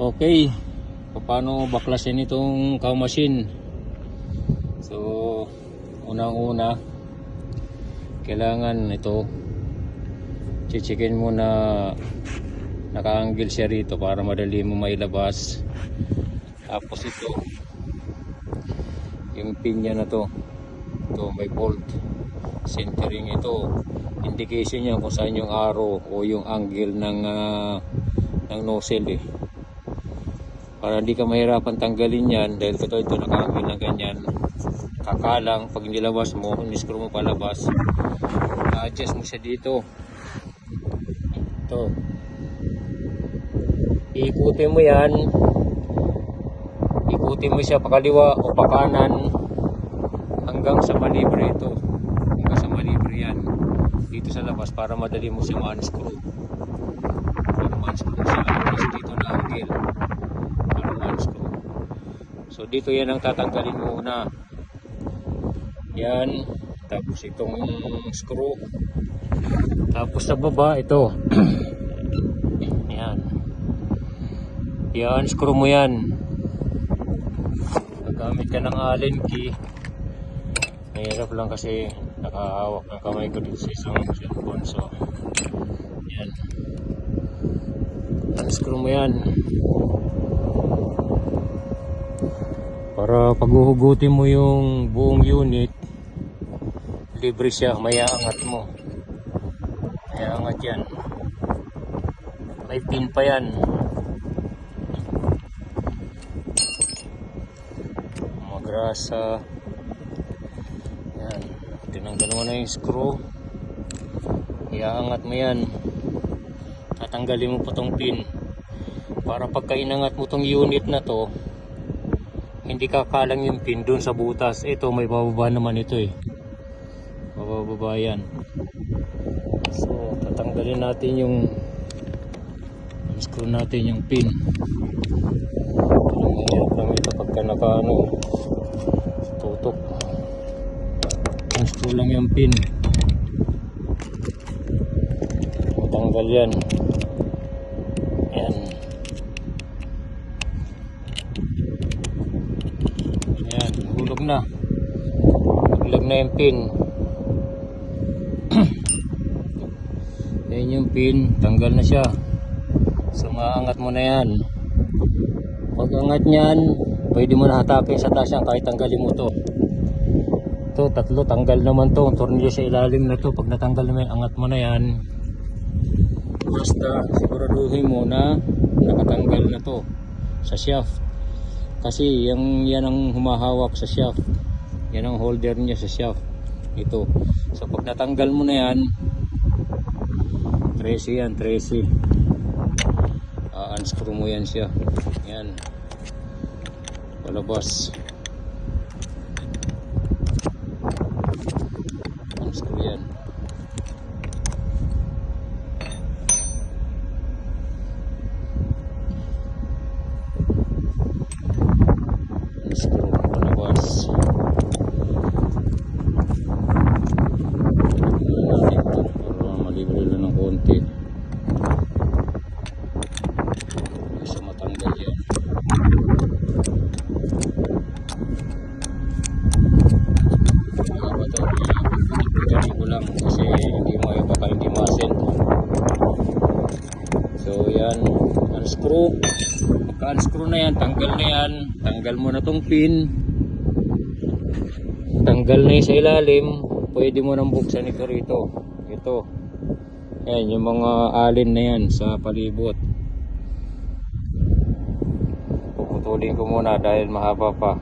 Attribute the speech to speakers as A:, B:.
A: Okay, paano baklasin itong cow machine? So, unang-una, kailangan ito chichikin mo na naka-angle siya rito para madali mo mailabas. Tapos ito, yung pin niya na to, ito may bolt centering. Ito indication niya kung saan yung arrow o yung angle ng nozzle para hindi ka mahirapan tanggalin yan, dahil ito naka-angle na ganyan. Kakalang pag nilabas mo, ni-screw mo palabas, na-adjust mo siya dito. Ito, ikutin mo yan, ikutin mo siya pakaliwa o pakanan hanggang sa malibre. Ito hanggang sa malibre yan dito sa labas para madali mo siya ma-unscrew. Para ma-unscrew siya kasi dito na angle para ma-unscrew. So dito yan ang tatanggalin mo muna yan, tapos itong screw, tapos sa baba ito yan screw mo yan. Gagamit ka ng Allen key. Mahirap lang kasi nakahawak ng kamay ko dito sa isang cellphone. So yan, unscrew mo yan para pag uhugutin mo yung buong unit, libre siya. May aangat mo, may aangat yan, may pin pa yan. Magrasa yan, tinanggal mo na yung screw, iaangat mo yan, tatanggalin mo pa tong pin para pagka inangat mo tong unit na to, hindi kakalang yung pin dun sa butas. Ito may bababa naman ito bababa yan. So tatanggalin natin yung screw natin yung pin. Mahirap lang ito pagka tutok. Screw lang yung pin, matanggal yan. Yan, hulog na yung pin. Yan yung pin, tanggal na siya. So maangat mo na yan. Pag angat nyan, pwede mo na hatapin sa taas yan kahit tanggalin mo to. Ito, tatlo, tanggal naman to. Tornilyo sa ilalim na to. Pag natanggal naman, angat mo na yan. Basta siguraduhin mo na nakatanggal na to sa shaft. Kasi yan ang humahawak sa shaft. Yan ang holder niya sa shaft. Ito. So pag natanggal mo na yan, 13 yan, 13. Unscrew mo yan siya. Yan. Palabas. Unscrew yan. Unscrew, palabas. Para malibre lang ng konti. Gusto matanggal yan. Gani ko lang kasi hindi mo baka hindi ma-send. So yan, unscrew. Pagka-unscrew na yan, tanggal na yan. Tanggal mo na tong pin. Tanggal na yung sa ilalim. Pwede mo nang buksan ito rito. Ito. Yan, yung mga alin na yan sa palibot. Puputulin ko muna dahil mahaba pa.